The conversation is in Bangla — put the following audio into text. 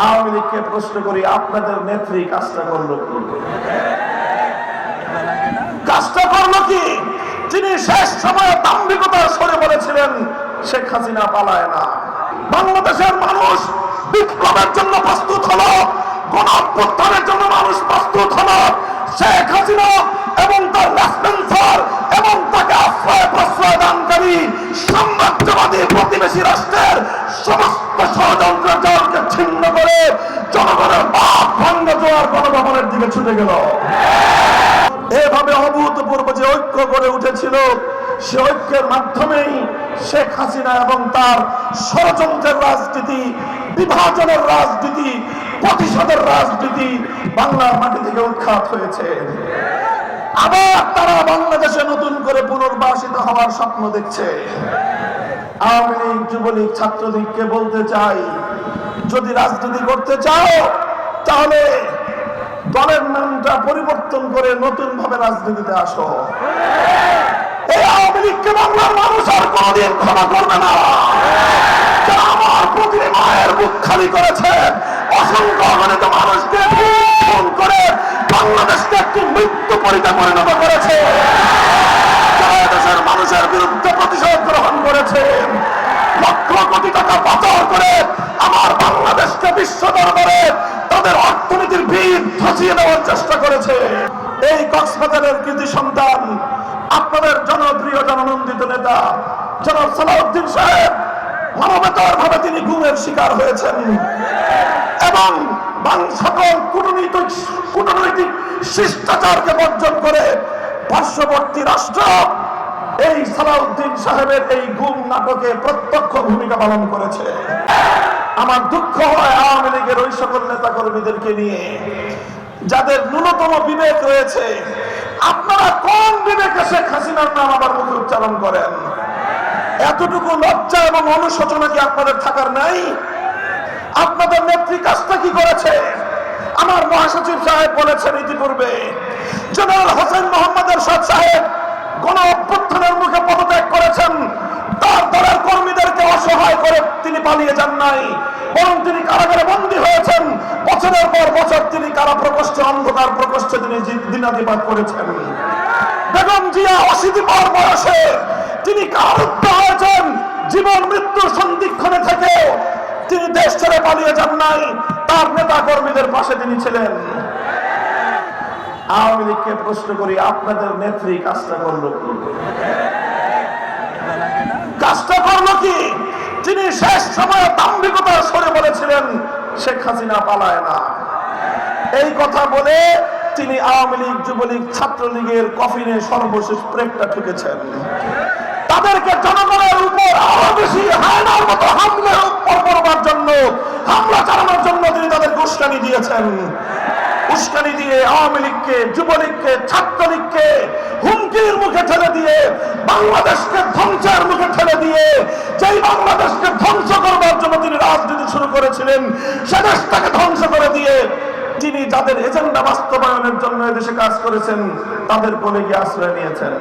আওয়ামী লীগকে প্রশ্ন করি, আপনাদের নেত্রী কাজটা করলো কি? কাজটা করলো কি? যিনি শেষ সময়ে দাম্ভিকতা সরে বলেছিলেন শেখ হাসিনা পালায় না। বাংলাদেশের মানুষ বিপ্লবের জন্য প্রস্তুত হলো, গণঅভ্যুত্থানের জন্য মানুষ প্রস্তুত হলো। শেখ হাসিনা এবং তার রাষ্ট্রান্তর এবং তাকে আশ্রয় প্রশ্রয় দানকারী সাম্রাজ্যবাদী প্রতিবেশী রাষ্ট্রের সমস্ত ষড়যন্ত্র জলকে ছিন্ন করে জনগণের বাপ ভঙ্গ জোয়ার গণভবনের দিকে ছুটে গেল। এভাবে অভূতপূর্ব যে ঐক্য গড়ে উঠেছিল, সে ঐক্যের মাধ্যমেই শেখ হাসিনা এবং তার ষড়যন্ত্রের রাজনীতি, বিভাজনের রাজনীতি, প্রতিশোধের রাজনীতি বাংলার মাটি থেকে উৎখাত হয়েছে। আবার তারা বাংলাদেশে নতুন করে পুনর্বাসিত হওয়ার স্বপ্ন দেখছে। আওয়ামী লীগ, যুবলীগ, ছাত্রলীগকে বলতে চাই, যদি রাজনীতি করতে চাও তাহলে দলের নামটা পরিবর্তন করে নতুন ভাবে রাজনীতিতে আসো। এই আওয়ামী লীগকে বাংলার মানুষ আর কোনদিন ক্ষমা করবে না। যারা আমার প্রতি মায়ের বুক খালি করেছে, অসংখ্য অগণিত মানুষকে খুন করে বাংলাদেশকে একটি মৃত্যু পরিতা পরিণত করেছে, যারা দেশের মানুষের বিরুদ্ধে প্রতিশোধ গ্রহণ করেছে, লক্ষ কোটি টাকা পাচার করে আমার বাংলাদেশকে বিশ্ব দরবারে তাদের অর্থনীতির ভিত ধসিয়ে দেওয়ার চেষ্টা করেছে। এই কক্সবাজারের কৃতি সন্তান, আপনাদের জনপ্রিয় জননন্দিত নেতা জনাব সালাউদ্দিন সাহেব মানবতার ভাবে তিনি গুমের শিকার হয়েছেন এবং সকল কূটনৈতিক শিষ্টাচারকে বর্জন করে পার্শ্ববর্তী রাষ্ট্র এই সালাউদ্দিন সাহেবের এই গুম নাটকে প্রত্যক্ষ ভূমিকা পালন করেছে। আমার দুঃখ হয় আওয়ামী লীগের ওই সকল নেতা কর্মীদেরকে নিয়ে যাদের ন্যূনতম বিবেক রয়েছে। আপনারা কোন বিবেকে শেখ হাসিনার নাম আবার মুখে উচ্চারণ করেন? এতটুকু লজ্জা এবং অনুশোচনা কি আপনাদের থাকার নাই? আপনাদের নেত্রী কাজটা কি করেছে? আমার মহাসচিব সাহেব বলেছেন ইতিপূর্বে, জেনারেল হোসেন মোহাম্মদ এরশাদ সাহেব গণঅভ্যুত্থানের মুখে পদত্যাগ করেছেন। তার দলের কর্মীদেরকে অসহায় করে তিনি পালিয়ে যান নাই, বরং তিনি কারাগারে বন্দী হয়েছেন। বছরের পর বছর তিনি কারা প্রকোষ্ঠে, অন্ধকার প্রকোষ্ঠে তিনি দিনাতিপাত করেছেন। বেগম জিয়া 80 পর বয়সে তিনি কারারুদ্ধ হয়েছেন। জীবন মৃত্যুর সন্ধিক্ষণে থেকে তিনি দেশ ছেড়ে পালিয়ে যান নাই, তার নেতা কর্মীদের পাশে তিনি ছিলেন। আওয়ামী লীগকে প্রশ্ন করি, আপনাদের নেত্রী কাজটা করলো কি? কাজটা করলো কি? তিনি শেষ সময়ে দাম্ভিকতা সরে বলেছিলেন শেখ হাসিনা পালায় না। এই কথা বলে তিনি আওয়ামী লীগ, যুবলীগ, ছাত্রলীগের কফিনে সর্বশেষ ব্রেকটা ঠুকেছেন। তাদেরকে জনগণের উপর আরো বেশি হায়নার মতো হামলা চালানোর জন্য তিনি তাদেরকে উস্কানি দিয়েছেন। উস্কানি দিয়ে আওয়ামী লীগকে, যুবলীগকে, ছাত্রলীগকে হুমকির মুখে ঠেলে দিয়ে, বাংলাদেশকে ধ্বংসের মুখে ঠেলে দিয়ে, যেই বাংলাদেশকে ধ্বংস করবার জন্য তিনি রাজনীতি শুরু করেছিলেন, সে দেশটাকে ধ্বংস করে দিয়ে তিনি যাদের এজেন্ডা বাস্তবায়নের জন্য এদেশে কাজ করেছেন তাদের কোলে গিয়ে আশ্রয় নিয়েছেন।